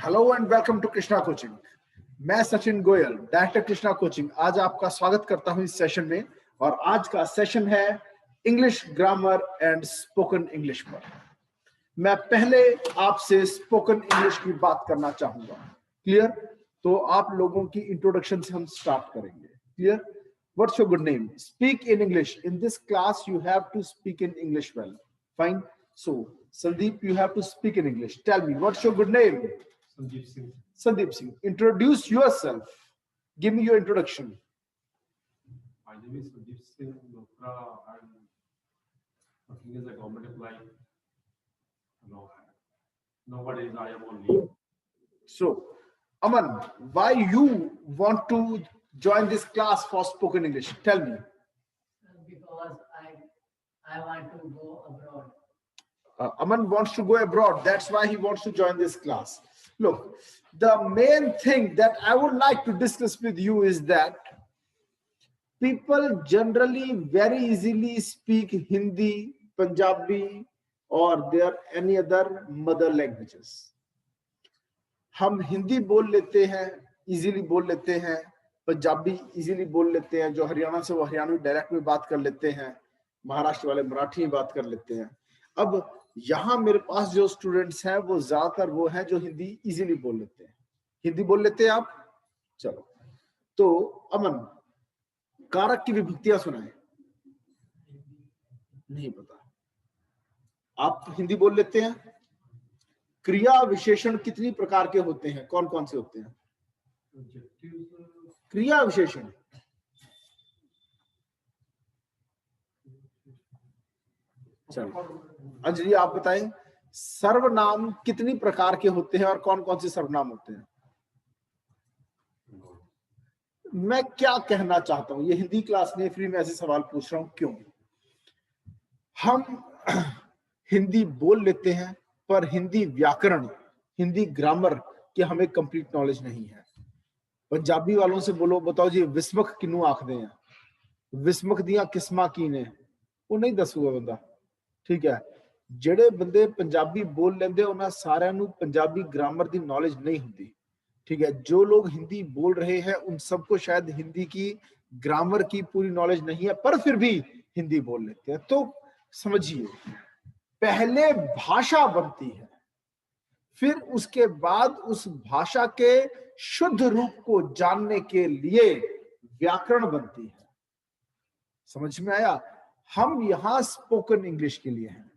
Hello and welcome to Krishna coaching. मैं Sachin Goyal, director Krishna coaching, आज आपका स्वागत करता हूं इस सेशन में। और आज का सेशन है English grammar and spoken English पर। मैं पहले आपसे स्पोकन इंग्लिश की बात करना चाहूंगा। क्लियर? तो आप लोगों की इंट्रोडक्शन से हम स्टार्ट करेंगे। Clear? What's your good name? Speak in English. In this class you have to speak in English well. Fine. So, Sandeep, you have to speak in English. Tell me, what's your good name? Sandeep Singh. Sandeep Singh. Introduce yourself. Give me your introduction. My name is Sandeep Singh Lopra. I'm working as a government employee. No, nowadays I am on leave. So, Aman, why you want to join this class for spoken English? Tell me. Because I want to go abroad. Aman wants to go abroad. That's why he wants to join this class. Look, the main thing that I would like to discuss with you is that people generally very easily speak Hindi, Punjabi, or there any other mother languages. हम हिंदी बोल लेते हैं, easily बोल लेते हैं, Punjabi easily बोल लेते हैं, जो हरियाणा से वो हरियाणवी डायरेक्ट में बात कर लेते हैं, महाराष्ट्र वाले मराठी में बात कर लेते हैं। अब यहाँ मेरे पास जो स्टूडेंट्स हैं वो ज्यादातर वो हैं जो हिंदी इजीली बोल लेते हैं। हिंदी बोल लेते हैं आप? चलो, तो अमन, कारक की विभक्तियां सुनाए। नहीं पता? आप हिंदी बोल लेते हैं? क्रिया विशेषण कितनी प्रकार के होते हैं? कौन कौन से होते हैं क्रिया विशेषण? चलो, अंजलि आप बताएं, सर्वनाम कितनी प्रकार के होते हैं और कौन कौन से सर्वनाम होते हैं? मैं क्या कहना चाहता हूं, ये हिंदी क्लास में फ्री में ऐसे सवाल पूछ रहा हूं। क्यों? हम हिंदी बोल लेते हैं पर हिंदी व्याकरण, हिंदी ग्रामर की हमें कंप्लीट नॉलेज नहीं है। पंजाबी वालों से बोलो, बताओ जी विस्मक किनू आखदे हैं, विस्मक दियां किस्मां की ने, वो नहीं दसूगा बंदा। ठीक है? ਜਿਹੜੇ ਬੰਦੇ ਪੰਜਾਬੀ बोल ਲੈਂਦੇ ਉਹਨਾਂ ਸਾਰਿਆਂ ਨੂੰ पंजाबी ग्रामर ਦੀ नॉलेज नहीं होती। ठीक है? जो लोग हिंदी बोल रहे हैं उन सबको शायद हिंदी की ग्रामर की पूरी नॉलेज नहीं है, पर फिर भी हिंदी बोल लेते हैं। तो समझिए, पहले भाषा बनती है, फिर उसके बाद उस भाषा के शुद्ध रूप को जानने के लिए व्याकरण बनती है। समझ में आया? हम यहां स्पोकन इंग्लिश के लिए हैं।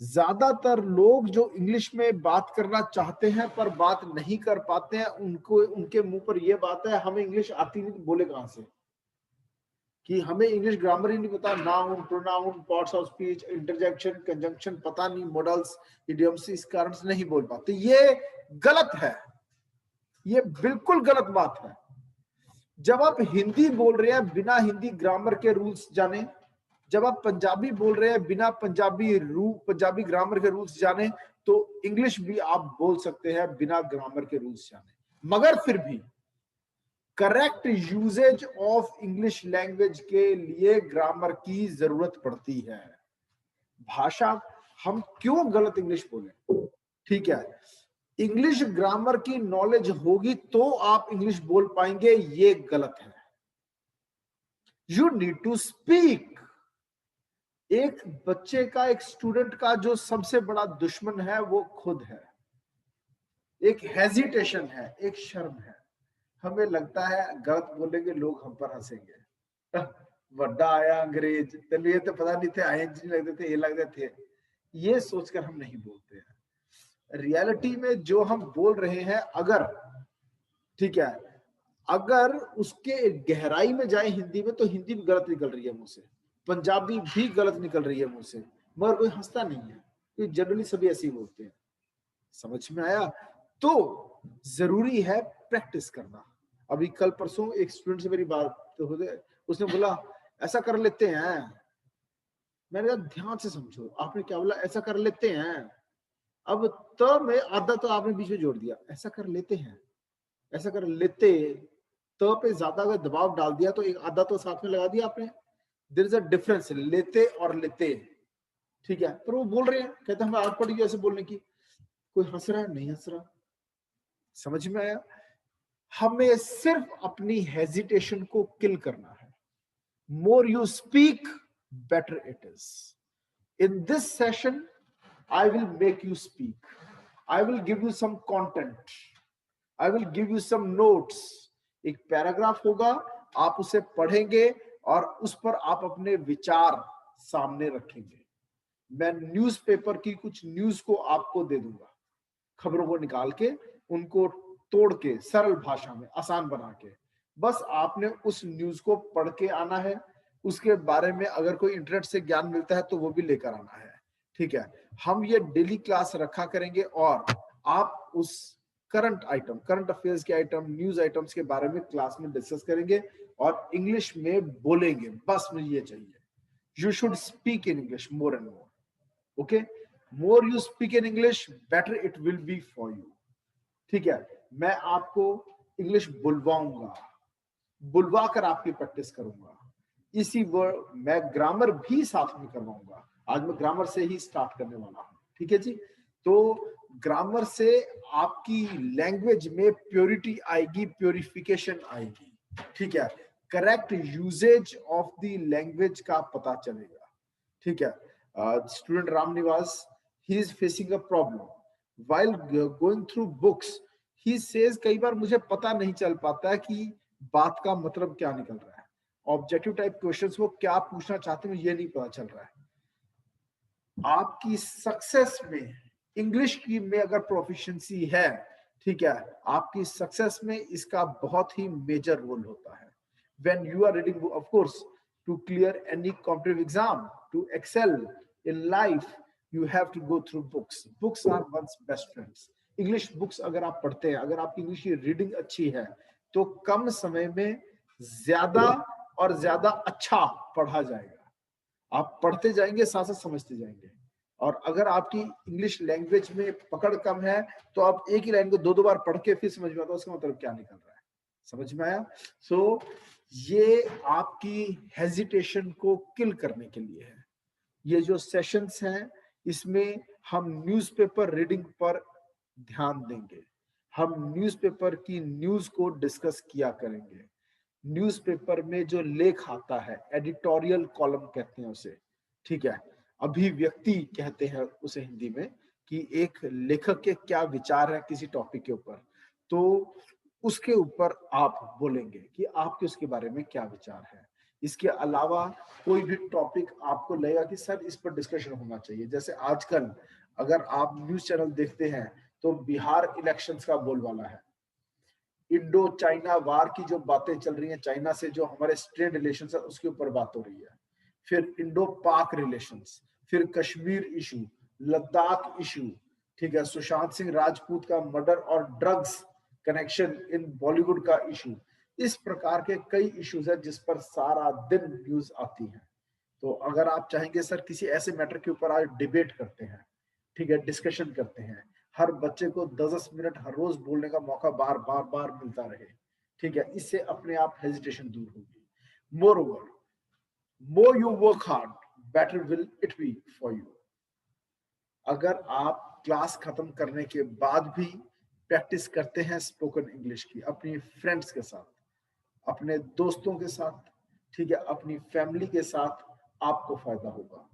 ज्यादातर लोग जो इंग्लिश में बात करना चाहते हैं पर बात नहीं कर पाते हैं, उनको उनके मुंह पर यह बात है हमें इंग्लिश आती नहीं, बोले कहां से, कि हमें इंग्लिश ग्रामर ही नहीं पता, noun, pronoun, parts of speech, interjection, conjunction पता नहीं, मॉडल्स, इडियम्स, इस कारण से नहीं बोल पाते। ये गलत है, ये बिल्कुल गलत बात है। जब आप हिंदी बोल रहे हैं बिना हिंदी ग्रामर के रूल्स जाने, जब आप पंजाबी बोल रहे हैं बिना पंजाबी ग्रामर के रूल्स जाने, तो इंग्लिश भी आप बोल सकते हैं बिना ग्रामर के रूल्स जाने। मगर फिर भी correct usage of English language के लिए ग्रामर की जरूरत पड़ती है। भाषा, हम क्यों गलत इंग्लिश बोले? ठीक है, इंग्लिश ग्रामर की नॉलेज होगी तो आप इंग्लिश बोल पाएंगे, ये गलत है। You need to speak. एक बच्चे का, एक स्टूडेंट का जो सबसे बड़ा दुश्मन है वो खुद है। एक हेजिटेशन है, एक शर्म है। हमें लगता है गलत बोलेंगे लोग हम पर हंसेंगे, बड़ा आया अंग्रेज, तेन ये तो पता नहीं थे, आयंज नहीं लगते थे, ये लगते थे, ये सोचकर हम नहीं बोलते हैं। रियलिटी में जो हम बोल रहे हैं, अगर, ठीक है, अगर उसके गहराई में जाए हिंदी में, तो हिंदी भी गलत निकल रही है मुंह से, पंजाबी भी गलत निकल रही है मुंह से, मगर कोई हंसता नहीं है, क्योंकि जनरली सभी ऐसे ही बोलते हैं। समझ में आया? तो जरूरी है प्रैक्टिस करना। अभी कल परसों एक स्टूडेंट से मेरी बात हो गई, उसने बोला ऐसा कर लेते हैं। मैंने कहा ध्यान से समझो, आपने क्या बोला? ऐसा कर लेते हैं। अब तो मैं आधा तो आपने बीच में जोड़ दिया, ऐसा कर लेते हैं, ऐसा कर लेते, तो पे ज्यादा अगर दबाव डाल दिया तो एक आधा तो साथ में लगा दिया आपने। देयर इज अ डिफरेंस लेते और लेते। ठीक है, पर वो बोल रहे हैं, कहते हैं हमें आदत पड़ी ऐसे बोलने की। कोई हंस रहा है? नहीं हंस रहा। समझ में आया? हमें सिर्फ अपनी हेजिटेशन को किल करना है. More you speak, better it is. In this session I will make you speak. I will give you some content. I will give you some notes. एक पैराग्राफ होगा, आप उसे पढ़ेंगे और उस पर आप अपने विचार सामने रखेंगे. मैं न्यूज़पेपर की कुछ न्यूज को आपको दे दूंगा, खबरों को निकाल के, उनको तोड़ के, सरल भाषा में आसान बना के. बस आपने उस न्यूज को पढ़ के आना है. उसके बारे में अगर कोई इंटरनेट से ज्ञान मिलता है तो वो भी लेकर आना है. ठीक है, हम ये डेली क्लास रखा करेंगे और आप उस करंट आइटम, करंट अफेयर्स के आइटम, न्यूज आइटम्स के बारे में क्लास में डिस्कस करेंगे और इंग्लिश में बोलेंगे. बस मुझे ये चाहिए. You should speak in English more and more. Okay, more you speak in English, better it will be for you. ठीक है, मैं आपको इंग्लिश बुलवाऊंगा, बुलवा कर आपकी प्रैक्टिस करूंगा. इसी वर्ड मैं ग्रामर भी साथ में करवाऊंगा. आज मैं ग्रामर से ही स्टार्ट करने वाला हूं. ठीक है जी. तो ग्रामर से आपकी लैंग्वेज में प्योरिटी आएगी, प्योरिफिकेशन आएगी. ठीक है, correct usage of the language का पता चलेगा. ठीक है, student Ram Niwas, he is facing a problem while going through books. He says कई बार मुझे पता नहीं चल पाता है कि बात का मतलब क्या निकल रहा है, ऑब्जेक्टिव टाइप क्वेश्चंस वो क्या पूछना चाहते हैं ये नहीं पता चल रहा है. आपकी सक्सेस में इंग्लिश की में अगर प्रोफिशिएंसी है, ठीक है, आपकी सक्सेस में इसका बहुत ही मेजर रोल होता है. When you are reading, of course, to clear any competitive exam, to excel in life, you have to go through books. Books are one's best friends. English books अगर आप पढ़ते हैं, अगर आपकी इंग्लिश की reading अच्छी है, तो कम समय में ज्यादा और ज्यादा अच्छा पढ़ा जाएगा. आप पढ़ते जाएंगे, साथ साथ समझते जाएंगे. और अगर आपकी इंग्लिश लैंग्वेज में पकड़ कम है तो आप एक ही लाइन को दो बार पढ़ के फिर समझ में आता है उसका मतलब क्या निकल रहा है. समझ में आया? सो ये आपकी हेजिटेशन को किल करने के लिए है. ये जो सेशंस हैं, इसमें हम न्यूज़पेपर रीडिंग पर ध्यान देंगे. हम न्यूज़पेपर की न्यूज को डिस्कस किया करेंगे. न्यूज़पेपर में जो लेख आता है, एडिटोरियल कॉलम कहते हैं उसे. ठीक है, अभिव्यक्ति कहते हैं उसे हिंदी में, कि एक लेखक के क्या विचार है किसी टॉपिक के ऊपर, तो उसके ऊपर आप बोलेंगे कि आपके उसके बारे में क्या विचार है. इसके अलावा कोई भी टॉपिक आपको लगेगा कि सर इस पर डिस्कशन होना चाहिए. जैसे आजकल अगर आप न्यूज चैनल देखते हैं तो बिहार इलेक्शंस का बोलबाला है. इंडो चाइना वार की जो बातें चल रही हैं, चाइना से जो हमारे स्ट्रेन रिलेशंस है उसके ऊपर बात हो रही है. फिर इंडो पाक रिलेशंस, फिर कश्मीर इशू, लद्दाख इशू. ठीक है, सुशांत सिंह राजपूत का मर्डर और ड्रग्स कनेक्शन इन बॉलीवुड का इशू. इस प्रकार के कई इश्यूज है जिस पर सारा दिन न्यूज आती है. तो अगर आप चाहेंगे सर किसी ऐसे मैटर के ऊपर आज डिबेट करते हैं, ठीक है, डिस्कशन करते हैं, हर बच्चे को 10-10 मिनट हर रोज बोलने का मौका बार बार बार मिलता रहे, ठीक है, इससे अपने आप हेजिटेशन दूर होगी. More over, more you work hard, better will it be for you. अगर आप क्लास खत्म करने के बाद भी प्रैक्टिस करते हैं स्पोकन इंग्लिश की अपनी फ्रेंड्स के साथ, अपने दोस्तों के साथ, ठीक है, अपनी फैमिली के साथ, आपको फायदा होगा.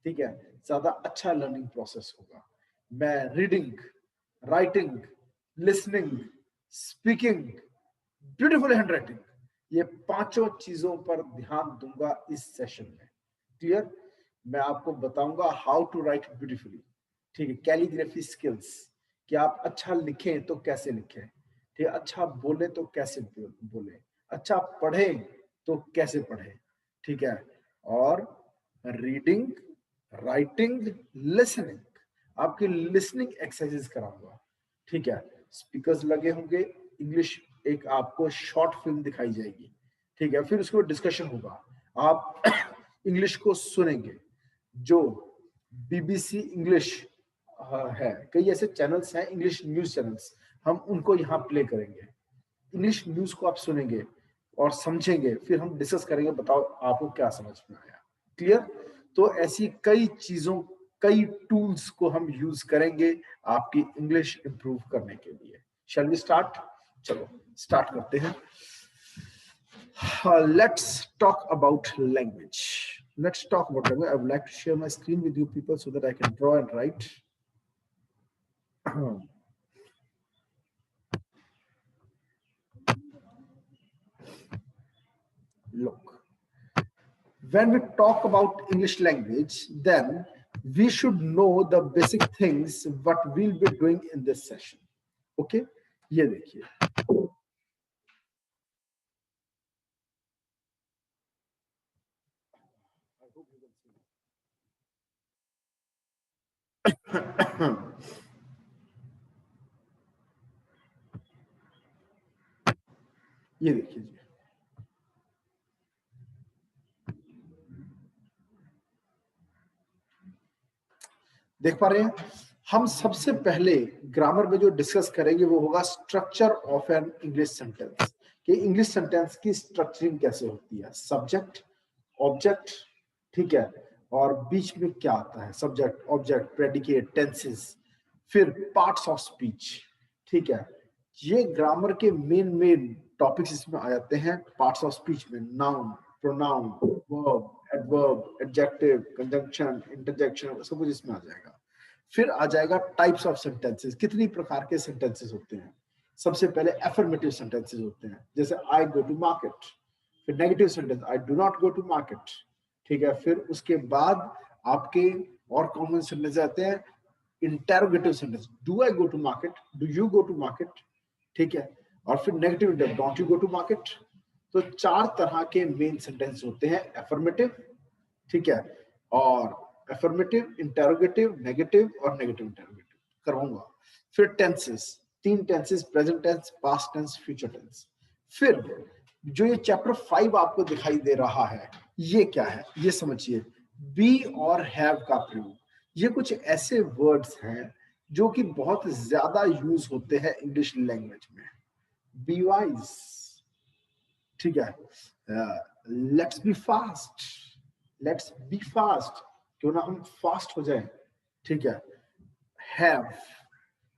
ठीक है, ज्यादा अच्छा लर्निंग प्रोसेस होगा. मैं reading, writing, listening, speaking, beautiful hand writing, ये पांचों चीजों पर ध्यान दूंगा इस सेशन में. क्लियर? मैं आपको बताऊंगा हाउ टू राइट ब्यूटीफुली. ठीक है, कैलीग्राफी स्किल्स, कि आप अच्छा लिखें तो कैसे लिखें, ठीक है, अच्छा बोले तो कैसे बोले, अच्छा पढ़े तो कैसे पढ़े. ठीक है, और रीडिंग, राइटिंग, लिसनिंग, आपकी लिसनिंग एक्सरसाइज कराऊंगा. ठीक है, स्पीकर्स लगे होंगे, इंग्लिश एक आपको शॉर्ट फिल्म दिखाई जाएगी. ठीक है, फिर उसके बाद डिस्कशन होगा. आप इंग्लिश को सुनेंगे. जो बीबीसी इंग्लिश है, कई ऐसे चैनल्स हैं इंग्लिश न्यूज चैनल्स, हम उनको यहाँ प्ले करेंगे. इंग्लिश न्यूज को आप सुनेंगे और समझेंगे, फिर हम डिस्कस करेंगे, बताओ आपको क्या समझ में आया. क्लियर? तो ऐसी कई चीजों, कई टूल्स को हम यूज करेंगे आपकी इंग्लिश इंप्रूव करने के लिए. Shall we start? चलो स्टार्ट करते हैं. Let's talk about language. Let's talk about language. I would like to share my screen with you people so that I can draw and write. Look, when we talk about English language, then we should know the basic things what we'll be doing in this session. Okay? ये देखिए. ये देखिए जी. देख पा रहे हैं? हम सबसे पहले ग्रामर में जो डिस्कस करेंगे वो होगा structure of an English sentence, कि इंग्लिश सेंटेंस की स्ट्रक्चरिंग कैसे होती है. सब्जेक्ट, ऑब्जेक्ट, ठीक है, और बीच में क्या आता है, सब्जेक्ट, ऑब्जेक्ट, प्रेडिकेट, टेंसेस, फिर पार्ट्स ऑफ स्पीच. ठीक है, ये ग्रामर के मेन टॉपिक्स इसमें आ जाते हैं. पार्ट्स ऑफ स्पीच में noun, pronoun, verb, adverb, adjective, conjunction, interjection, सब कुछ इसमें आ जाएगा. फिर आ जाएगा टाइप्स ऑफ सेंटेंसेस, कितनी प्रकार के सेंटेंसेस होते हैं. सबसे पहले एफर्मेटिव सेंटेंसेस होते हैं, जैसे आई गो टू मार्केट. फिर negative sentence, I do not go to market. ठीक है, फिर उसके बाद आपके और कॉमन सेंटेंस आते हैं interrogative sentence, do I go to market, do you go to market. ठीक है, और फिर negative, don't you go to market. तो 4 तरह के मेन सेंटेंस होते हैं. एफर्मेटिव, ठीक है, और एफर्मेटिव, इंटरोगेटिव, नेगेटिव और नेगेटिव इंटरोगेटिव करवाऊंगा. फिर tenses, 3 tenses, present tense, past tense, future tense. फिर जो ये चैप्टर 5 आपको दिखाई दे रहा है, ये क्या है, ये समझिए. बी और हैव का प्रयोग. ये कुछ ऐसे वर्ड्स हैं जो कि बहुत ज्यादा यूज होते हैं इंग्लिश लैंग्वेज में. बी वाइज, ठीक है, let's be fast, let's be fast, क्यों ना हम फास्ट हो जाएं. ठीक है, हैव,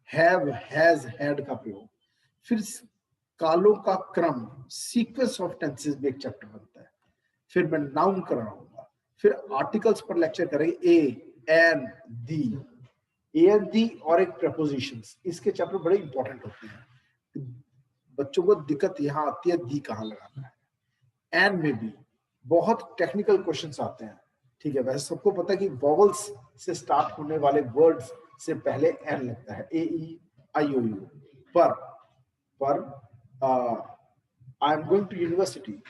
हैज, हैड का प्रयोग. फिर कालों का क्रम, सीक्वेंस ऑफ टेंसेस में एक चैप्टर बनता है. फिर मैं नाउन कर रहा हूँ. फिर आर्टिकल्स पर लेक्चर करेंगे. A N the, A N दी और एक प्रपोजिशंस. इसके चैप्टर बड़े इंपॉर्टेंट होते हैं. बच्चों को दिक्कत यहाँ आती है दी कहाँ लगाना है. एन में भी बहुत टेक्निकल क्वेश्चंस आते हैं. ठीक है, वैसे सबको पता है कि वॉवल्स से स्टार्ट होने वाले वर्ड्स से पहले एन लगता है, ए ई आई ओ यू. पर I am going to university,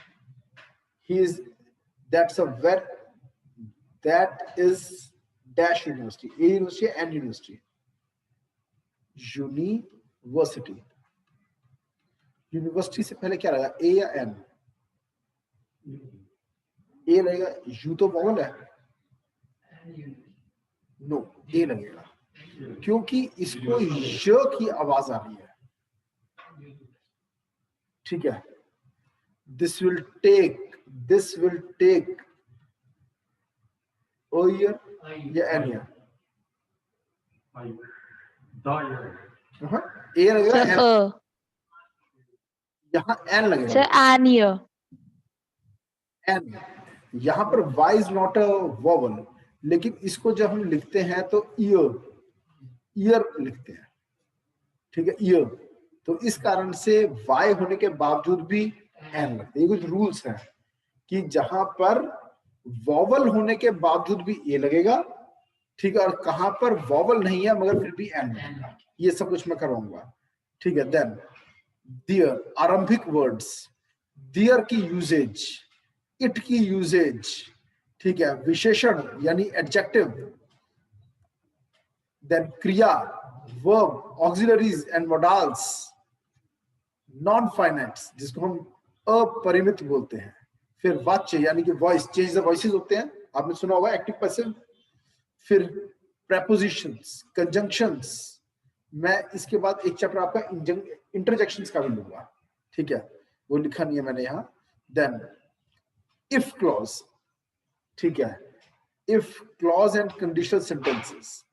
he is, that's a where, that is dash university, a university, an university. University, university से पहले क्या लगा, ए या एन? ए लगेगा. यू तो वॉवल है, नो, ए लगेगा, क्योंकि इसको य की आवाज आ रही है. ठीक है, this will take o year या एन ईयर. ए लगेगा, यहाँ एन लगेगा. An year. एन, यहाँ पर Y is not a vowel, लेकिन इसको जब हम लिखते हैं तो ईयर लिखते हैं. ठीक है, ईयर. तो इस कारण से वाई होने के बावजूद भी एन लगते हैं. ये कुछ रूल्स हैं कि जहां पर वॉवल होने के बावजूद भी ए लगेगा. ठीक है, और कहां पर वॉवल नहीं है मगर फिर भी एन लगेगा. ये सब कुछ मैं करवाऊंगा. ठीक है, देन देयर, आरंभिक वर्ड्स, देयर की यूजेज, इट की यूजेज. ठीक है, विशेषण यानी एडजेक्टिव, देन क्रिया, verb, auxiliaries and models, non finites जिसको हम अपरिमित बोलते हैं. फिर वाच्य यानी कि वॉइस, चेंज द वॉइसेस होते हैं, आपने सुना होगा, एक्टिव पैसिव. फिर प्रेपोजिशंस, कंजंक्शंस. मैं इसके बाद एक चैप्टर आपका इंटरजेक्शंस का भी लूंगा. ठीक है, वो लिखा नहीं है मैंने यहाँ. Then if clause. ठीक है, if clause and conditional sentences,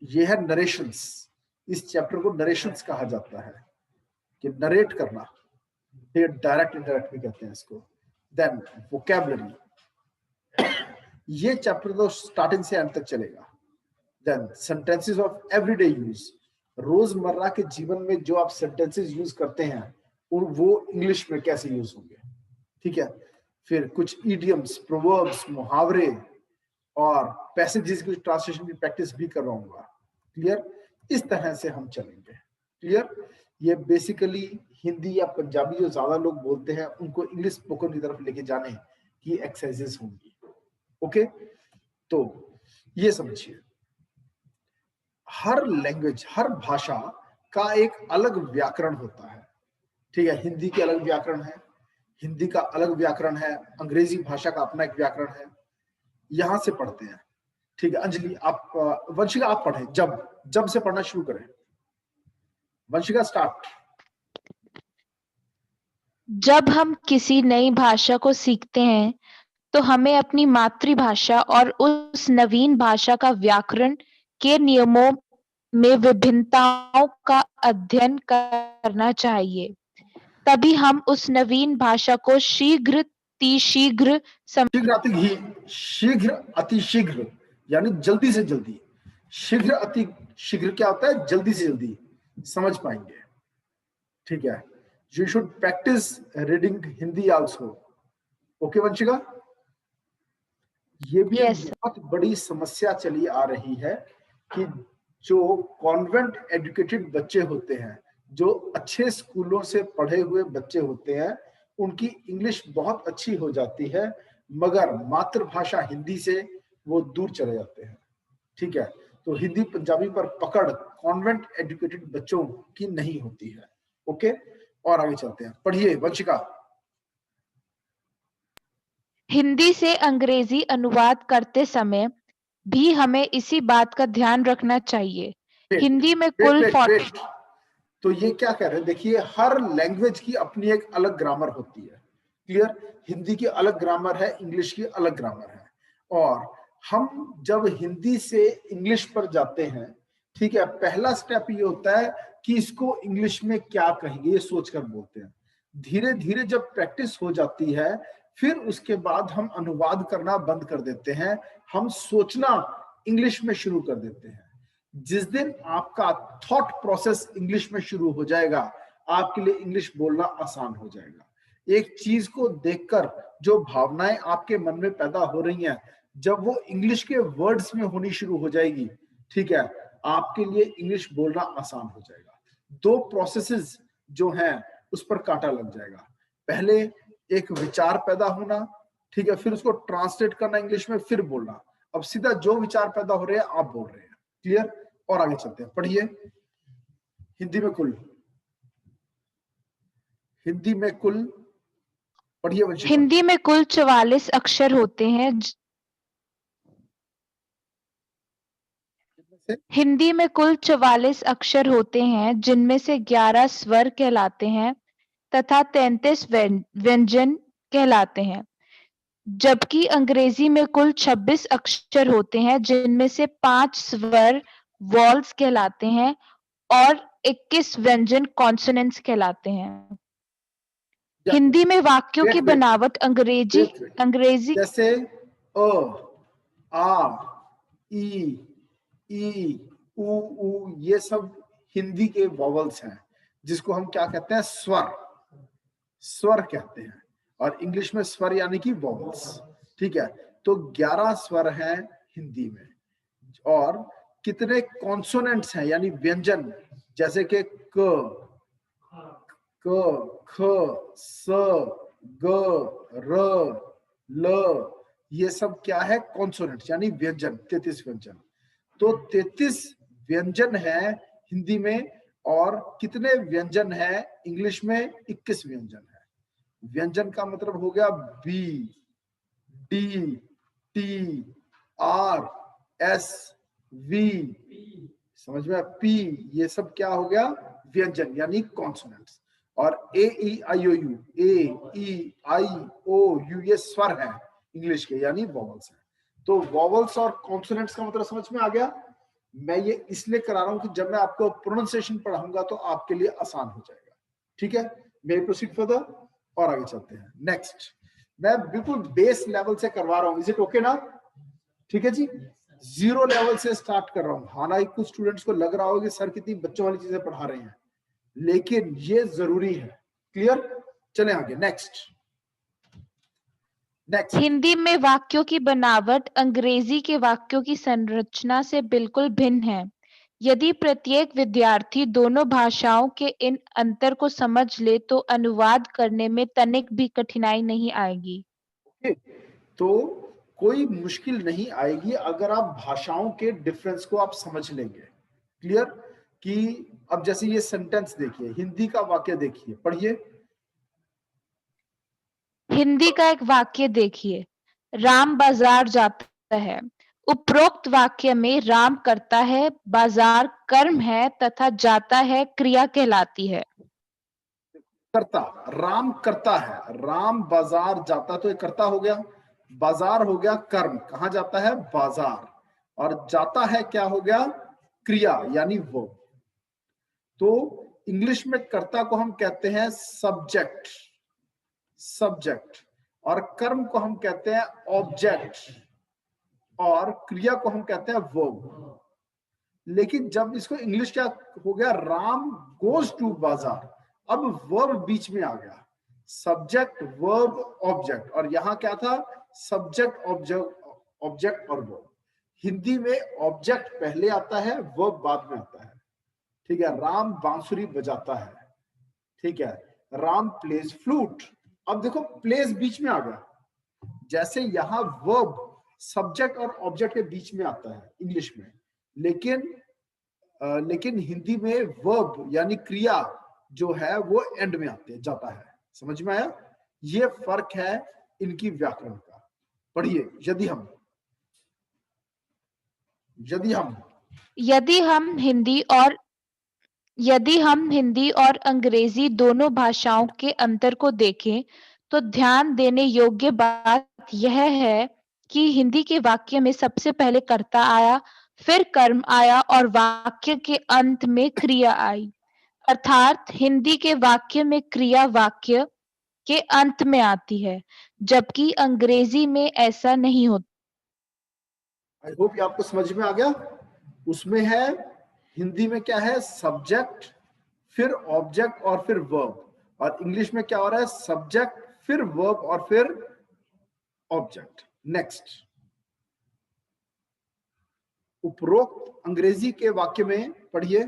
ये है नरेशंस. इस चैप्टर को नरेशंस कहा जाता है. कि नरेट करना, ये डायरेक्ट इंडायरेक्ट भी कहते हैं इसको। देन वोकैबुलरी, ये चैप्टर तो स्टार्टिंग से एंड तक चलेगा। Then sentences of everyday use, रोजमर्रा के जीवन में जो आप सेंटेंसेस यूज करते हैं और वो इंग्लिश में कैसे यूज होंगे, ठीक है। फिर कुछ इडियम्स, प्रोवर्ब्स, मुहावरे और पैसेजेस की ट्रांसलेशन की प्रैक्टिस भी करवाऊंगा। क्लियर? इस तरह से हम चलेंगे। क्लियर? ये बेसिकली हिंदी या पंजाबी जो ज्यादा लोग बोलते हैं उनको इंग्लिश स्पोकन की तरफ लेके जाने की एक्सरसाइजेस होंगी। ओके, तो ये समझिए, हर लैंग्वेज, हर भाषा का एक अलग व्याकरण होता है, ठीक है। हिंदी के अलग व्याकरण है, हिंदी का अलग व्याकरण है, अंग्रेजी भाषा का अपना एक व्याकरण है। यहां से पढ़ते हैं, ठीक है। अंजलि आप, वंशिका आप पढ़ें, जब से पढ़ना शुरू करें। वंशिका स्टार्ट। जब हम किसी नई भाषा को सीखते हैं तो हमें अपनी मातृभाषा और उस नवीन भाषा का व्याकरण के नियमों में विभिन्नताओं का अध्ययन करना चाहिए। तभी हम उस नवीन भाषा को शीघ्र शीघ्र अतिशीघ्र यानी जल्दी से जल्दी, शीघ्र अति शीघ्र क्या होता है? जल्दी से जल्दी समझ पाएंगे, ठीक है। You should practice reading Hindi also. Okay Vanshika, ये भी Yes. एक बहुत बड़ी समस्या चली आ रही है कि जो कॉन्वेंट एजुकेटेड बच्चे होते हैं, जो अच्छे स्कूलों से पढ़े हुए बच्चे होते हैं, उनकी इंग्लिश बहुत अच्छी हो जाती है, मगर मातृभाषा हिंदी से वो दूर चले जाते हैं, ठीक है। तो हिंदी पंजाबी पर पकड़ कॉन्वेंट एजुकेटेड बच्चों की नहीं होती है। ओके, और आगे चलते हैं, पढ़िए वंशिका। हिंदी से अंग्रेजी अनुवाद करते समय भी हमें इसी बात का ध्यान रखना चाहिए। हिंदी में कुल 40। तो ये क्या कह रहे हैं, देखिए, हर लैंग्वेज की अपनी एक अलग ग्रामर होती है। क्लियर? हिंदी की अलग ग्रामर है, इंग्लिश की अलग ग्रामर है, और हम जब हिंदी से इंग्लिश पर जाते हैं, ठीक है, पहला स्टेप ये होता है कि इसको इंग्लिश में क्या कहेंगे, ये सोचकर बोलते हैं। धीरे धीरे जब प्रैक्टिस हो जाती है, फिर उसके बाद हम अनुवाद करना बंद कर देते हैं, हम सोचना इंग्लिश में शुरू कर देते हैं। जिस दिन आपका थॉट प्रोसेस इंग्लिश में शुरू हो जाएगा, आपके लिए इंग्लिश बोलना आसान हो जाएगा। एक चीज को देखकर जो भावनाएं आपके मन में पैदा हो रही हैं, जब वो इंग्लिश के वर्ड्स में होनी शुरू हो जाएगी, ठीक है, आपके लिए इंग्लिश बोलना आसान हो जाएगा। दो प्रोसेसेस जो हैं उस पर कांटा लग जाएगा। पहले एक विचार पैदा होना, ठीक है, फिर उसको ट्रांसलेट करना इंग्लिश में, फिर बोलना। अब सीधा जो विचार पैदा हो रहे हैं आप बोल रहे हैं। क्लियर? और आगे चलते हैं, पढ़िए। हिंदी में कुल पढ़िए वंशिका। हिंदी में कुल 44 अक्षर होते हैं। हिंदी में कुल 44 अक्षर होते हैं, जिनमें से 11 स्वर कहलाते हैं तथा 33 व्यंजन कहलाते हैं। जबकि अंग्रेजी में कुल 26 अक्षर होते हैं, जिनमें से 5 स्वर वॉल्स कहलाते हैं और 21 व्यंजन कॉन्सोनेंट्स कहलाते हैं। हिंदी में वाक्यों की बनावट अंग्रेजी जैसे अ, आ, ई, ऊ, ये सब हिंदी के वॉवल्स हैं, जिसको हम क्या कहते हैं? स्वर कहते हैं। और इंग्लिश में स्वर यानी कि वॉवल्स, ठीक है। तो 11 स्वर हैं हिंदी में, और कितने कॉन्सोनेंट्स हैं यानी व्यंजन, जैसे कि क, ख, स, ग, र, ल, ये सब क्या है? कॉन्सोनेंट्स यानी व्यंजन, 33 व्यंजन। तो 33 व्यंजन है हिंदी में, और कितने व्यंजन है इंग्लिश में? 21 व्यंजन है। व्यंजन का मतलब हो गया B, D, T, R, S, V, समझ में? पी, ये सब क्या हो गया? व्यंजन यानी कॉन्सोनेंट्स। और ए, ई, आई, O, you, A, E, I, O, you, ये स्वर है इंग्लिश के यानी वॉवल्स है। तो वॉवल्स और कॉन्सोनेंट्स का मतलब समझ में आ गया। मैं ये इसलिए करा रहा हूं कि जब मैं आपको प्रोनाउंसिएशन पढ़ाऊंगा तो आपके लिए आसान हो जाएगा, ठीक है, मे प्रोसीड फर्दर और आगे चलते हैं। नेक्स्ट, मैं बिल्कुल बेस लेवल से करवा रहा हूं, इज इट ओके ना? ठीक है जी, जीरो लेवल से स्टार्ट कर रहा हूं। हालांकि कुछ स्टूडेंट्स को लग रहा होगा कि सर कितनी बच्चों वाली चीजें पढ़ा रहे हैं, लेकिन ये जरूरी है। क्लियर? चले आगे। नेक्स्ट हिंदी में वाक्यों की बनावट अंग्रेजी के वाक्यों की संरचना से बिल्कुल भिन्न है। यदि प्रत्येक विद्यार्थी दोनों भाषाओं के इन अंतर को समझ ले तो अनुवाद करने में तनिक भी कठिनाई नहीं आएगी। तो कोई मुश्किल नहीं आएगी अगर आप भाषाओं के डिफरेंस को आप समझ लेंगे। क्लियर? कि अब जैसे ये सेंटेंस देखिए, हिंदी का वाक्य देखिए, पढ़िए। हिंदी का एक वाक्य देखिए, राम बाजार जाता है। उपरोक्त वाक्य में राम करता है, बाजार कर्म है तथा जाता है क्रिया कहलाती है। करता, राम करता है, राम बाजार जाता, तो ये करता हो गया, बाजार हो गया कर्म, कहां जाता है? बाजार, और जाता है क्या हो गया? क्रिया यानी वो। तो इंग्लिश में कर्ता को हम कहते हैं सब्जेक्ट, सब्जेक्ट, और कर्म को हम कहते हैं ऑब्जेक्ट, और क्रिया को हम कहते हैं वर्ब। लेकिन जब इसको इंग्लिश क्या हो गया? राम गोज टू बाजार, अब वर्ब बीच में आ गया, सब्जेक्ट वर्ब ऑब्जेक्ट, और यहां क्या था? सब्जेक्ट ऑब्जेक्ट और वर्ब। हिंदी में ऑब्जेक्ट पहले आता है, वर्ब बाद में आता है। ठीक है, राम बांसुरी बजाता है, ठीक है, राम प्लेज फ्लूट। अब देखो प्लेज बीच में आ गया, जैसे यहां वर्ब सब्जेक्ट और ऑब्जेक्ट के बीच में आता है इंग्लिश में, लेकिन हिंदी में वर्ब यानी क्रिया जो है वो एंड में जाता है। समझ में आया? ये फर्क है इनकी व्याकरण का। पढ़िए, यदि हम हिंदी और अंग्रेजी दोनों भाषाओं के अंतर को देखें तो ध्यान देने योग्य बात यह है कि हिंदी के वाक्य में सबसे पहले कर्ता आया, फिर कर्म आया और वाक्य के अंत में क्रिया आई। अर्थात हिंदी के वाक्य में क्रिया वाक्य के अंत में आती है, जबकि अंग्रेजी में ऐसा नहीं होता। आई होप ये आपको समझ में आ गया। उसमें है, हिंदी में क्या है? सब्जेक्ट, फिर ऑब्जेक्ट और फिर वर्ब, और इंग्लिश में क्या हो रहा है? सब्जेक्ट, फिर वर्ब और फिर ऑब्जेक्ट। नेक्स्ट, उपरोक्त अंग्रेजी के वाक्य में पढ़िए।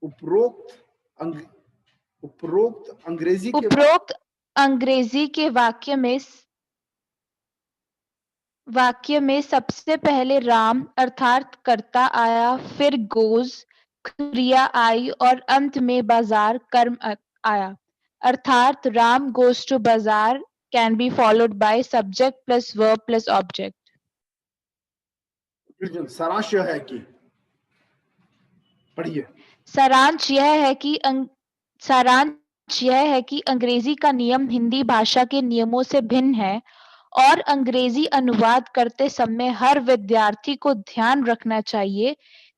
उपरोक्त अंग्रेजी के वाक्य में सबसे पहले राम अर्थात कर्ता आया, फिर गोज क्रिया आई और अंत में बाजार कर्म आया। अर्थात राम गोज टू बाजार can be followed by subject plus verb plus object. सारांश यह है कि, पढ़िए। सारांश यह है कि अंग्रेजी का नियम हिंदी भाषा के नियमों से भिन्न है और अंग्रेजी अनुवाद करते समय हर विद्यार्थी को ध्यान रखना चाहिए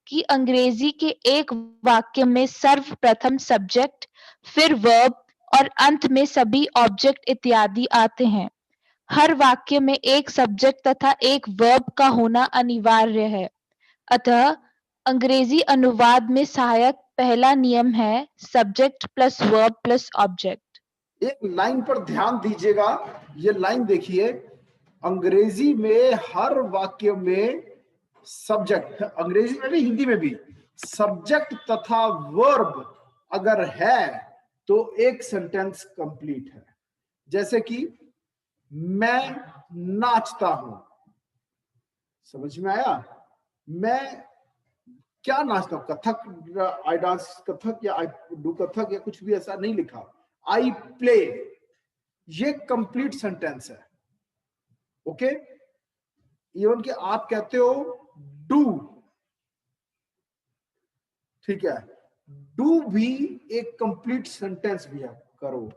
कि अंग्रेजी के एक वाक्य में सर्वप्रथम सब्जेक्ट, फिर वर्ब और अंत में सभी ऑब्जेक्ट इत्यादि आते हैं। हर वाक्य में एक सब्जेक्ट तथा एक वर्ब का होना अनिवार्य है। अतः अंग्रेजी अनुवाद में सहायक पहला नियम है subject plus verb plus object. एक लाइन पर ध्यान दीजिएगा, ये लाइन देखिए, अंग्रेजी में हर वाक्य में सब्जेक्ट, अंग्रेजी में भी हिंदी में भी सब्जेक्ट तथा वर्ब अगर है तो एक सेंटेंस कंप्लीट है। जैसे कि मैं नाचता हूं, समझ में आया? मैं क्या नाचता हूं? कथक, आई डांस कथक या आई डू कथक या कुछ भी ऐसा नहीं लिखा। आई प्ले, ये कंप्लीट सेंटेंस है। ओके, इवन कि आप कहते हो डू, ठीक है, डू भी एक कंप्लीट सेंटेंस भी है। करो,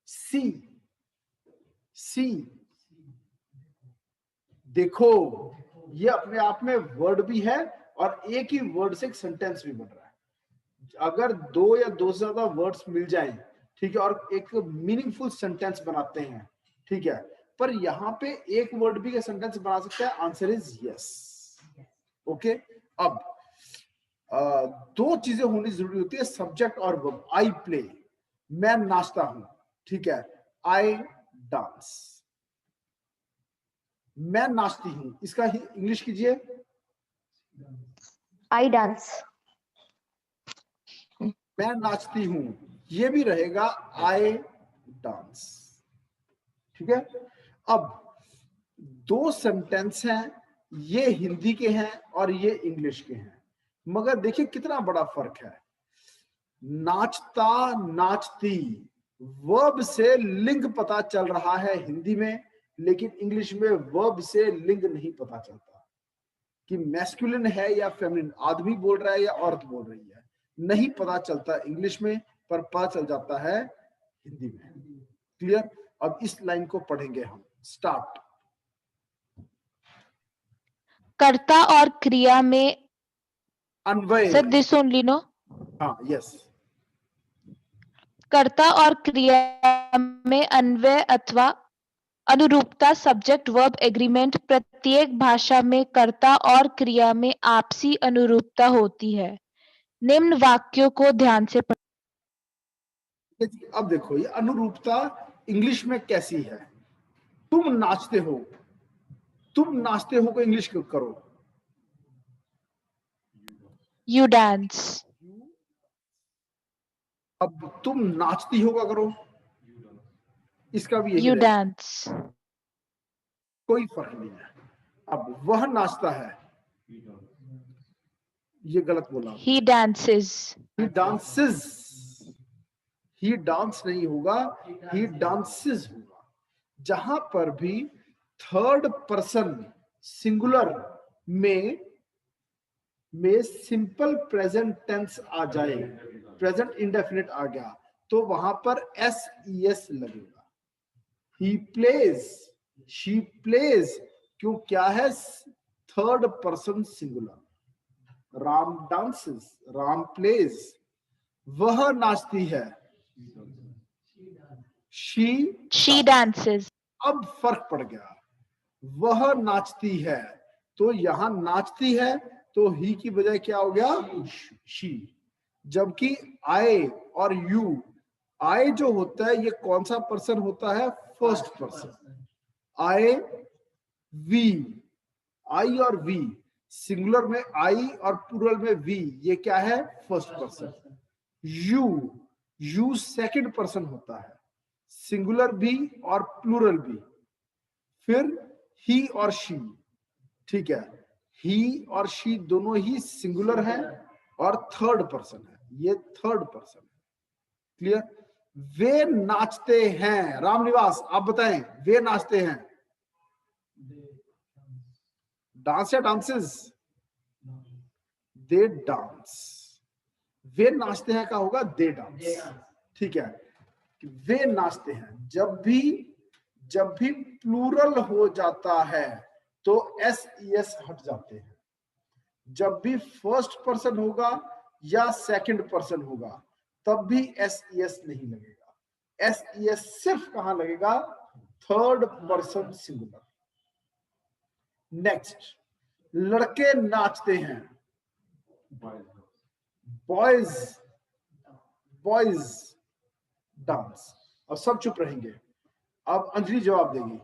सी देखो, ये अपने आप में वर्ड भी है और एक ही वर्ड से एक सेंटेंस भी बन रहा है। अगर दो या दो से ज्यादा वर्ड्स मिल जाए, ठीक है, और एक मीनिंगफुल सेंटेंस बनाते हैं, ठीक है, पर यहाँ पे एक वर्ड भी का सेंटेंस बना सकता है, आंसर इज यस। ओके, अब दो चीजें होनी जरूरी होती है, सब्जेक्ट और वर्ब। आई प्ले, मैं नाचता हूं, ठीक है, आई डांस, मैं नाचती हूं, इसका इंग्लिश कीजिए, I dance. मैं नाचती हूं, ये भी रहेगा आई डांस, ठीक है। अब दो सेंटेंस हैं, ये हिंदी के हैं और ये इंग्लिश के हैं, मगर देखिए कितना बड़ा फर्क है। नाचता, नाचती, वर्ब से लिंग पता चल रहा है हिंदी में, लेकिन इंग्लिश में वर्ब से लिंग नहीं पता चलता कि मैस्कुलिन है या फेमिनिन, आदमी बोल रहा है या औरत बोल रही है, नहीं पता चलता इंग्लिश में, पर पता चल जाता है हिंदी में। क्लियर? अब इस लाइन को पढ़ेंगे हम। स्टार्ट। कर्ता और क्रिया में अन्वय। Sir this only no. हाँ, यस। कर्ता और क्रिया में अन्वय अथवा अनुरूपता, सब्जेक्ट वर्ब एग्रीमेंट। प्रत्येक भाषा में कर्ता और क्रिया में आपसी अनुरूपता होती है। निम्न वाक्यों को ध्यान से पढ़ें। अब देखो ये अनुरूपता इंग्लिश में कैसी है। तुम नाचते हो, तुम नाचते हो को इंग्लिश करो, यू डांस। अब तुम नाचती हो का करो, इसका भी यही यू रहेगा, डांस। कोई फर्क नहीं है। अब वह नाचता है, ये गलत बोला, ही डांसेस। ही डांसेस, ही डांस नहीं होगा, ही डांसेस होगा। जहां पर भी थर्ड पर्सन सिंगुलर में सिंपल प्रेजेंट टेंस आ जाए, प्रेजेंट इंडेफिनिट आ गया, तो वहां पर एस लगेगा। ही प्लेज, शी प्लेज, क्यों, क्या है, third person singular. Ram dances, Ram plays. वह नाचती है, शी डांसेस। अब फर्क पड़ गया, वह नाचती है, तो यहां नाचती है तो ही की बजाय क्या हो गया, शी। जबकि आई और यू, आई जो होता है ये कौन सा पर्सन होता है, फर्स्ट पर्सन। आई, वी, आई और वी, सिंगुलर में आई और प्लूरल में वी, ये क्या है, first person. You second person होता है, सिंगुलर भी और प्लूरल भी। फिर ही और शी, ठीक है, ही और शी दोनों ही सिंगुलर है और थर्ड पर्सन है, ये थर्ड पर्सन है। क्लियर? वे नाचते हैं, रामनिवास आप बताएं, वे नाचते हैं, डांस या डांसेस, दे डांस। वे नाचते हैं का होगा दे डांस, ठीक है, वे नाचते हैं। जब भी प्लूरल हो जाता है तो एस हट जाते हैं। जब भी फर्स्ट पर्सन होगा या सेकंड पर्सन होगा तब भी एस नहीं लगेगा। एस सिर्फ कहां लगेगा, थर्ड पर्सन सिंगुलर। नेक्स्ट, लड़के नाचते हैं, बॉयज डांस। अब सब चुप रहेंगे, अब अंजलि जवाब देगी।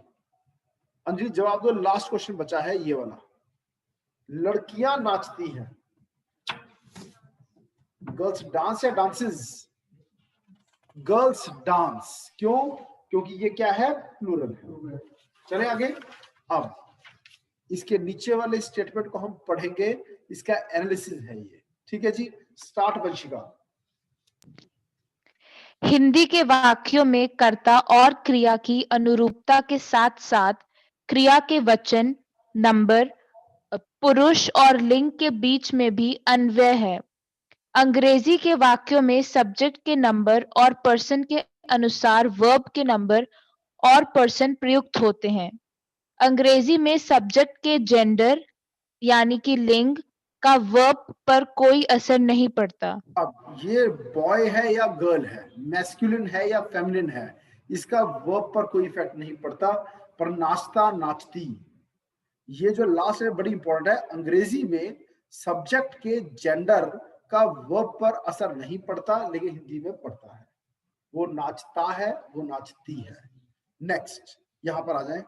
अंजलि जवाब दो, लास्ट क्वेश्चन बचा है ये वाला। लड़कियां नाचती हैं, गर्ल्स डांस या डांसेस, गर्ल्स डांस। क्यों? क्योंकि ये क्या है, प्लूरल है। चले आगे। अब इसके नीचे वाले स्टेटमेंट को हम पढ़ेंगे, इसका एनालिसिस है ये, ठीक है जी। स्टार्ट वंशिका। हिंदी के वाक्यों में कर्ता और क्रिया की अनुरूपता के साथ साथ क्रिया के वचन, नंबर, पुरुष और लिंग के बीच में भी अन्वय है। अंग्रेजी के वाक्यों में सब्जेक्ट के नंबर और पर्सन के अनुसार वर्ब के नंबर और पर्सन प्रयुक्त होते हैं। अंग्रेजी में सब्जेक्ट के जेंडर यानी कि लिंग, का वर्ब पर कोई असर नहीं पड़ता। अब ये बॉय है या गर्ल है, मैस्कुलिन है या फेमिनिन है, इसका वर्ब पर कोई इफेक्ट नहीं पड़ता। पर नाचता नाचती, ये जो लास्ट है बड़ी इंपॉर्टेंट है। अंग्रेजी में सब्जेक्ट के जेंडर का वर्ब पर असर नहीं पड़ता, लेकिन हिंदी में पड़ता है। वो नाचता है, वो नाचती है। नेक्स्ट यहां पर आ जाए।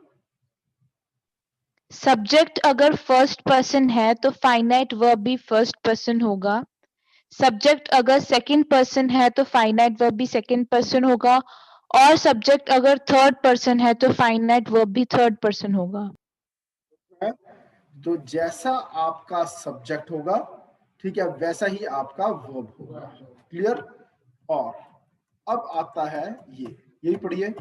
सब्जेक्ट अगर फर्स्ट पर्सन है तो फाइनाइट वर्ब भी फर्स्ट पर्सन होगा। सब्जेक्ट अगर सेकंड पर्सन है तो फाइनाइट वर्ब भी सेकंड पर्सन होगा, और सब्जेक्ट अगर थर्ड पर्सन है तो फाइनाइट वर्ब भी थर्ड पर्सन होगा। तो जैसा आपका सब्जेक्ट होगा, ठीक है, वैसा ही आपका वर्ब होगा। क्लियर? और अब आता है ये, यही पढ़िए।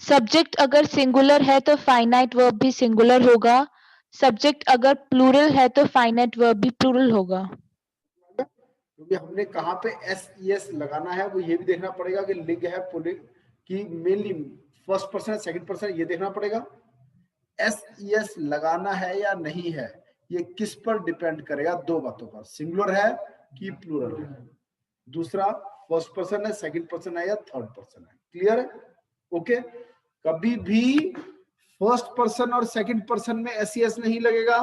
सब्जेक्ट अगर सिंगुलर है तो फाइनाइट वर्ब भी सिंगुलर होगा। सब्जेक्ट अगर प्लूरल है तो फाइनाइट वर्ब भी प्लूरल होगा। क्योंकि हमने कहाँ पे एस लगाना है वो ये भी देखना पड़ेगा कि लिंग है पुल्लिंग की, mainly first person second person, ये देखना पड़ेगा। एस लगाना है या नहीं है, ये किस पर डिपेंड करेगा? दो बातों पर, सिंगुलर है कि प्लूरल है, दूसरा फर्स्ट पर्सन है, सेकंड पर्सन है या थर्ड पर्सन है। क्लियर है? ओके। कभी भी फर्स्ट पर्सन और सेकंड पर्सन में एस नहीं लगेगा,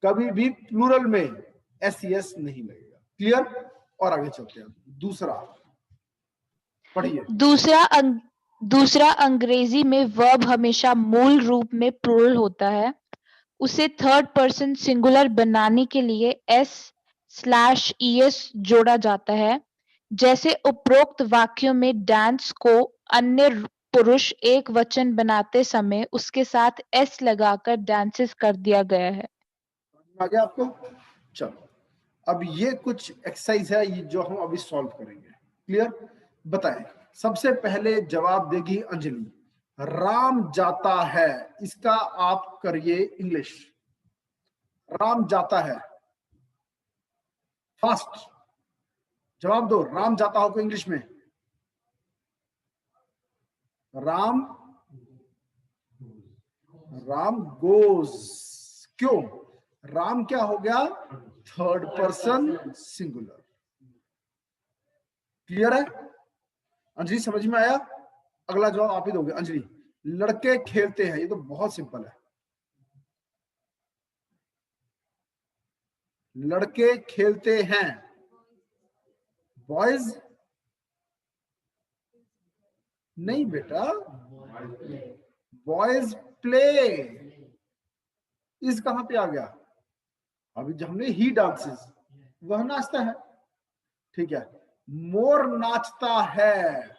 कभी भी प्लूरल में एस नहीं लगेगा। क्लियर? और आगे चलते हैं। दूसरा पढ़िए। दूसरा अंग्रेजी में वर्ब हमेशा मूल रूप में प्लूरल होता है। उसे थर्ड पर्सन सिंगुलर बनाने के लिए s/es जोड़ा जाता है। जैसे उपरोक्त वाक्यों में डांस को अन्य पुरुष एक वचन बनाते समय उसके साथ s लगाकर डांसेस कर दिया गया है। आ गया आपको? चलो, अब ये कुछ एक्सरसाइज है ये जो हम अभी सॉल्व करेंगे। क्लियर? बताएं। सबसे पहले जवाब देगी अंजलि। राम जाता है, इसका आप करिए इंग्लिश। राम जाता है, फास्ट जवाब दो। राम जाता हो को इंग्लिश में? राम गोज। क्यों? राम क्या हो गया? Third person singular. क्लियर है? अंजलि समझ में आया? अगला जवाब आप ही दोगे अंजलि। लड़के खेलते हैं, ये तो बहुत सिंपल है। लड़के खेलते हैं, बॉयज नहीं बेटा, बॉयज प्ले। इस कहां पे आ गया? अभी जब हमने ही डांसेस, वह नाचता है। ठीक है। मोर नाचता है,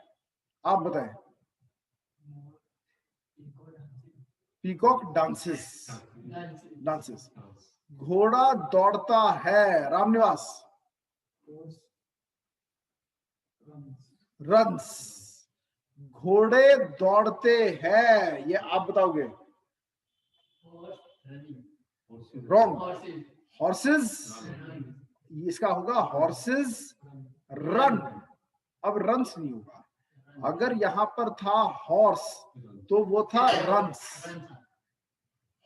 आप बताएं। Peacock dances. घोड़ा दौड़ता है, रामनिवास रन्स। घोड़े दौड़ते हैं, ये आप बताओगे। रॉन्ग। हॉर्सेस, इसका होगा हॉर्सेस रन। अब रन्स नहीं होगा। अगर यहां पर था हॉर्स तो वो था runs.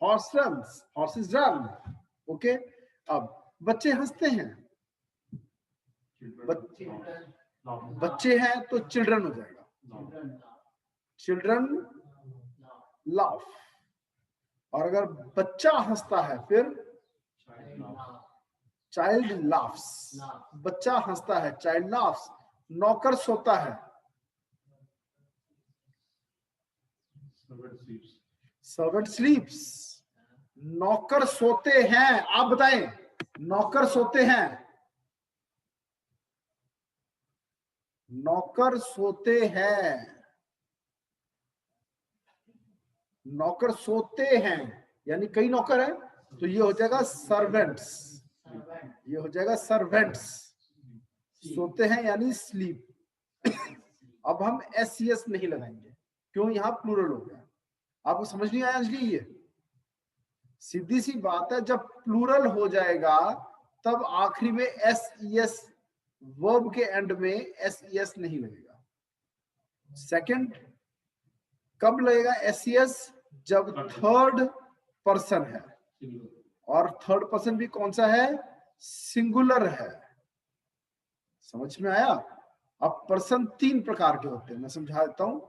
Horse runs, horses run. Okay. अब बच्चे हंसते हैं, बच्चे हैं तो चिल्ड्रन हो जाएगा। Children laugh. और अगर बच्चा हंसता है फिर चाइल्ड लाफ्स। बच्चा हंसता है, चाइल्ड लाफ्स। नौकर सोता है, सर्वेंट स्लीप्स। नौकर सोते हैं, आप बताएं। नौकर सोते हैं, नौकर सोते हैं, नौकर सोते हैं, यानी कई नौकर हैं तो ये हो जाएगा सर्वेंट्स। ये हो जाएगा सर्वेंट्स। सोते हैं यानी स्लीप। अब हम एस नहीं लगाएंगे, क्यों? यहां प्लूरल हो गया। आपको समझ नहीं आया अंजलि? ये सीधी सी बात है, जब प्लूरल हो जाएगा तब आखिरी में एस वर्ब के एंड में एस नहीं लगेगा। सेकंड, कब लगेगा एस? जब थर्ड पर्सन है। और थर्ड पर्सन भी कौन सा है? सिंगुलर है। समझ में आया? अब पर्सन 3 प्रकार के होते हैं, मैं समझा देता हूं।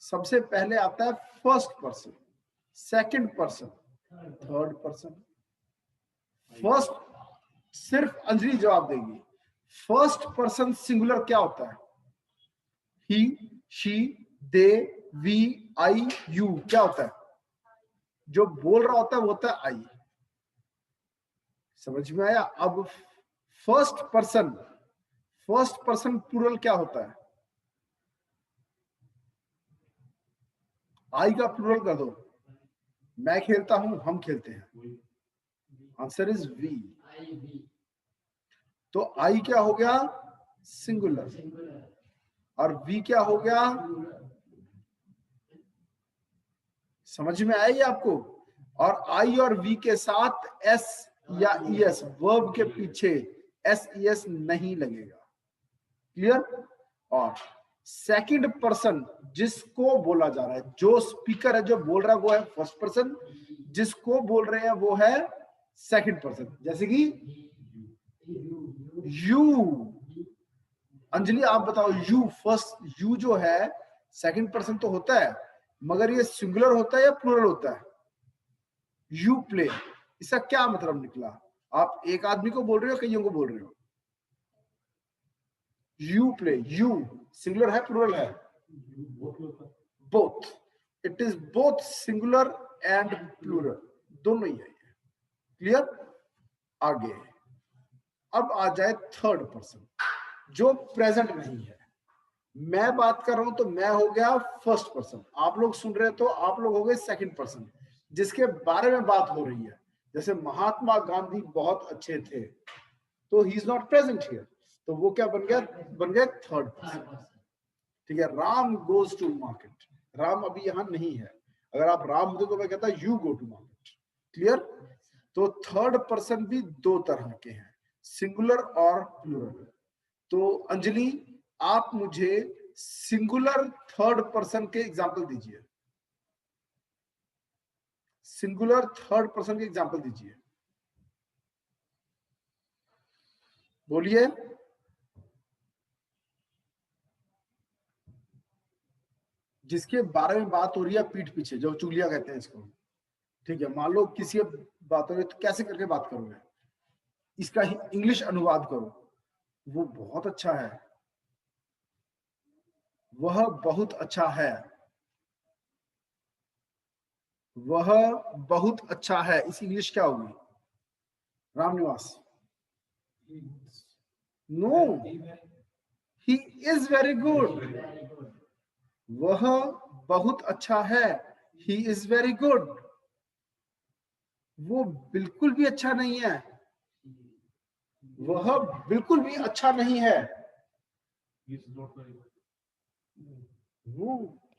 सबसे पहले आता है first person, second person, third person. First, सिर्फ अंजलि जवाब देगी। फर्स्ट पर्सन सिंगुलर क्या होता है? He, she, they, we, I, you. क्या होता है? जो बोल रहा होता है वो होता है आई। समझ में आया? अब फर्स्ट पर्सन प्लूरल क्या होता है? आई का प्लूरल कर दो। मैं खेलता हूं, हम खेलते हैं। Answer is we. I, V, तो आई क्या हो गया? सिंगुलर। singular, और वी क्या हो गया? plural, समझ में आया ये आपको? और आई और वी के साथ एस या ईएस, वर्ब के पीछे एस ईएस नहीं लगेगा। क्लियर? और सेकंड पर्सन जिसको बोला जा रहा है, जो स्पीकर है, जो बोल रहा है वो है फर्स्ट पर्सन, जिसको बोल रहे हैं वो है सेकंड पर्सन। जैसे कि यू। अंजलि आप बताओ, यू फर्स्ट, यू जो है सेकंड पर्सन तो होता है, मगर ये सिंगुलर होता है या प्लूरल होता है? यू प्ले, इसका क्या मतलब निकला? आप एक आदमी को बोल रहे हो, कईयों को बोल रहे हो? यू प्ले, यू सिंगुलर है प्लूरल है? Both. It is both singular and plural, दोनों ही है। क्लियर? आगे अब आ जाए थर्ड पर्सन, जो प्रेजेंट नहीं है। मैं बात कर रहा हूं तो मैं हो गया फर्स्ट पर्सन, आप लोग सुन रहे हो तो आप लोग हो गए सेकंड पर्सन, जिसके बारे में बात हो रही है। जैसे महात्मा गांधी बहुत अच्छे थे, तो he is not present here, तो वो क्या बन गया? बन गया थर्ड पर्सन। ठीक है? Ram goes to market, Ram अभी यहां नहीं है। अगर आप राम होते तो मैं कहता you go to market. Clear? तो थर्ड पर्सन भी 2 तरह के हैं, सिंगुलर और प्लूरल। तो अंजलि आप मुझे सिंगुलर थर्ड पर्सन के एग्जांपल दीजिए। सिंगुलर थर्ड पर्सन के एग्जांपल दीजिए, बोलिए। जिसके बारे में बात हो रही है पीठ पीछे, जो चुगलिया कहते हैं इसको। ठीक है? मान लो किसी बात हो रही है तो कैसे करके बात करोगे? इसका इंग्लिश अनुवाद करो। वो बहुत अच्छा है, वह बहुत अच्छा है, वह बहुत अच्छा है। इस इंग्लिश क्या होगी? Ramniwas? No, he is very good. very good, वह बहुत अच्छा है, ही इज वेरी गुड। वो बिल्कुल भी अच्छा नहीं है, वह बिल्कुल भी अच्छा नहीं है।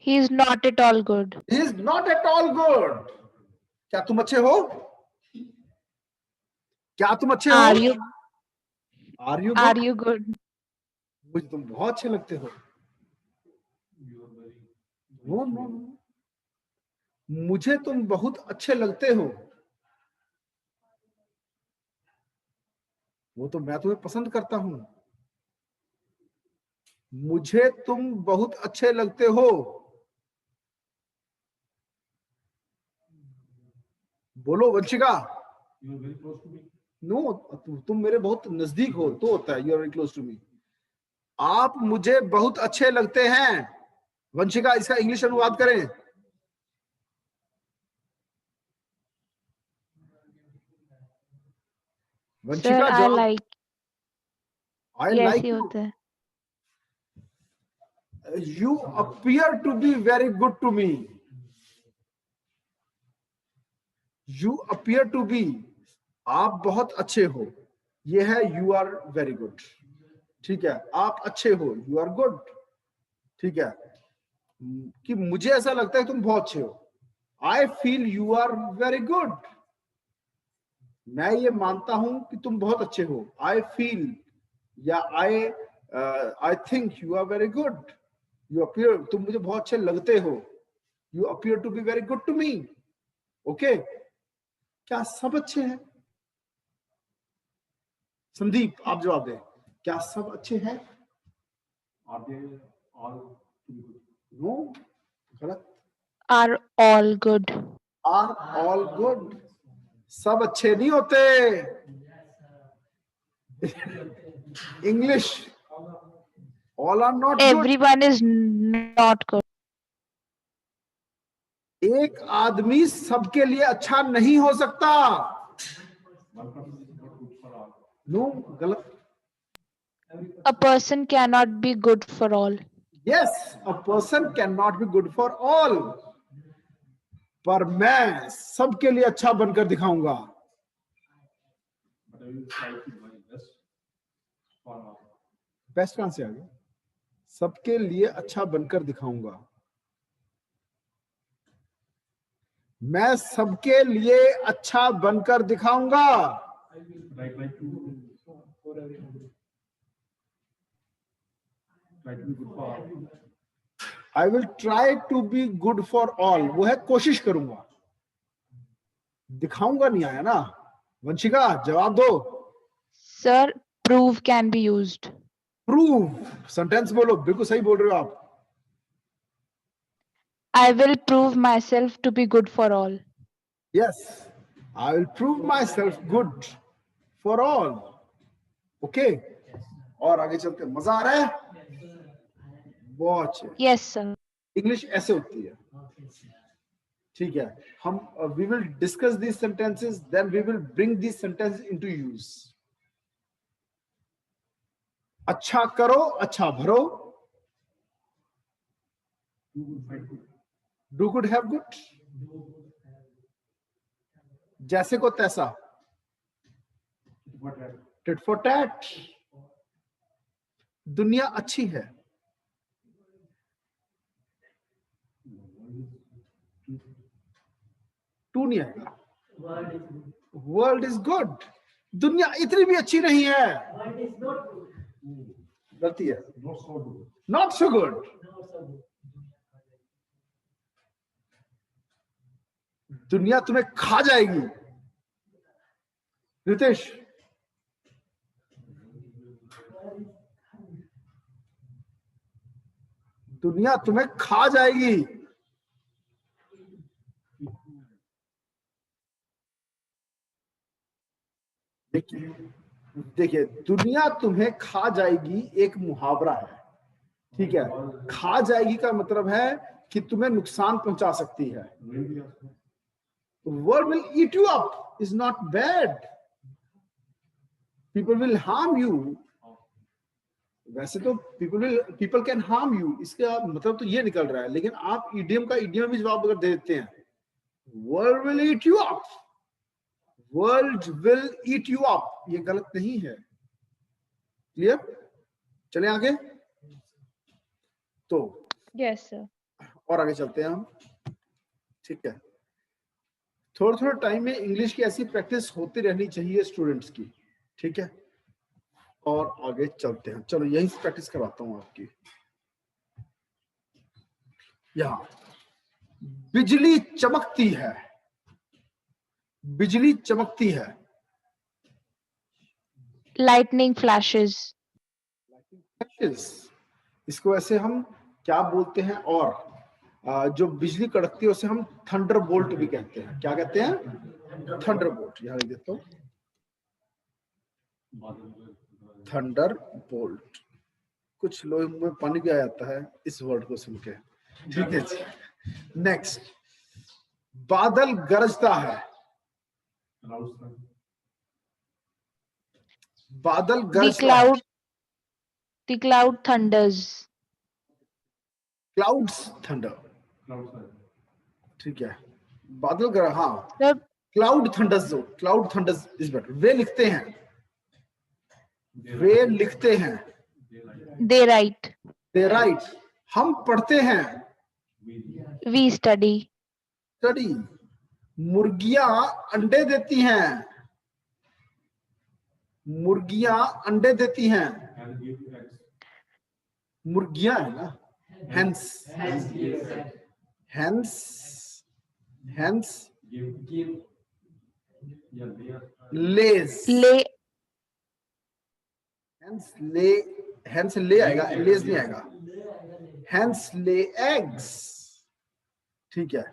He is not at all good. He is not at all good. क्या तुम अच्छे हो? क्या तुम अच्छे हो? Are you Are you are good? you good? मुझे तुम बहुत अच्छे लगते हो। नो नो, मुझे तुम बहुत अच्छे लगते हो। वो तो मैं तुम्हें पसंद करता हूं। मुझे तुम बहुत अच्छे लगते हो। बोलो वंशिका। नो, तुम मेरे बहुत नजदीक हो तो होता है you are very close to me. आप मुझे बहुत अच्छे लगते हैं। वंशिका इसका इंग्लिश अनुवाद करें। Sir, वंशिका I जवाब। like. आई ये लाइक ऐसे यू। होता है। You appear to be very good to me. You appear to be, आप बहुत अच्छे हो, ये है you are very good। ठीक है? आप अच्छे हो, you are good। ठीक है? कि मुझे ऐसा लगता है तुम बहुत अच्छे हो। I feel you are very good। मैं ये मानता हूं कि तुम बहुत अच्छे हो। I feel या I think you are very good। You appear, तुम मुझे बहुत अच्छे लगते हो। You appear to be very good to me। Okay? क्या सब अच्छे हैं? संदीप आप जवाब दें, क्या सब अच्छे हैं? Are they all good? नो, गलत। Are all good. Are all good, सब अच्छे नहीं होते। English, all are not good. Everyone is not good. एक आदमी सबके लिए अच्छा नहीं हो सकता। One person is not good for all. नो, गलत। A person cannot be good for all. Yes, a person can not be good for all, पर मैं सबके लिए अच्छा बनकर दिखाऊंगा। But I will try to do my best for all. Best कहां से आ गया? सबके लिए अच्छा बनकर दिखाऊंगा। मैं सबके लिए अच्छा बनकर दिखाऊंगा। But I try to be good for all. I will try to be good for all, वो है कोशिश करूंगा, दिखाऊंगा नहीं आया ना। वंशिका जवाब दो। Sir, prove can be used. Prove, sentence बोलो, बिल्कुल सही बोल रहे हो आप। I will prove myself to be good for all. Yes, I will prove my self good for all. Okay, और आगे चलते, मजा आ रहा है? बहुत अच्छे। Yes, sir. इंग्लिश ऐसे होती है, ठीक है। हम we will discuss these sentences, then we will bring these sentence into use. अच्छा करो, अच्छा भरो, डू गुड हैव गुड, जैसे को तैसा, What happened? Tit for tat, दुनिया अच्छी है, टू नहीं आएगा, Word is good. World is good, दुनिया इतनी भी अच्छी नहीं है, Word is not good. गलती है, Not so good. Not so good, Not so good. दुनिया तुम्हें खा जाएगी। रितेश, दुनिया तुम्हें खा जाएगी। देखिए, दुनिया तुम्हें खा जाएगी एक मुहावरा है, ठीक है। खा जाएगी का मतलब है कि तुम्हें नुकसान पहुंचा सकती है। World will eat you up is not bad, people will harm you. वैसे तो पीपल कैन हार्म यू, इसका मतलब तो ये निकल रहा है, लेकिन आप इडियम का इडियम भी जवाब अगर दे देते हैं, world will eat you up, world will eat you up, ये गलत नहीं है। क्लियर? चले आगे। तो Yes, sir. और आगे चलते हैं हम, ठीक है। थोड़ा थोड़ा टाइम में इंग्लिश की ऐसी प्रैक्टिस होती रहनी चाहिए स्टूडेंट्स की, ठीक है। और आगे चलते हैं, चलो यहीं से प्रैक्टिस करवाता हूं आपकी। यहां बिजली चमकती है, बिजली चमकती है, Lightning flashes. इसको ऐसे हम क्या बोलते हैं, और जो बिजली कड़कती है उसे हम थंडर बोल्ट भी कहते हैं। क्या कहते हैं? Thunder bolt. यहां लिख देता हूं, थंडर बोल्ट। कुछ लोग मुंह में पानी भी आ जाता है इस वर्ड को सुन के, ठीक है जी। नेक्स्ट, बादल गरजता है, बादल गरजता है, The cloud thunders. Clouds thunder, ठीक है। बादल गर, हाँ, Sir, cloud thunders, cloud thunders is better. वे लिखते हैं, वे लिखते हैं, they write. They right. हम पढ़ते हैं, We study. स्टडी। मुर्गियां अंडे देती हैं, मुर्गियां अंडे देती हैं, मुर्गियां है ना, hence, hence, hence Yeah, layer. लेज, ले हेंस ले आएगा, लेज नहीं आएगा, हेंस ले एग्स। ठीक है,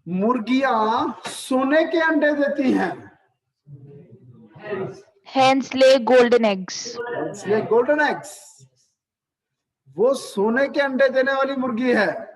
मुर्गियां सोने के अंडे देती हैं, hence lay golden eggs. Hence ले गोल्डन एग्स। वो सोने के अंडे देने वाली मुर्गी है।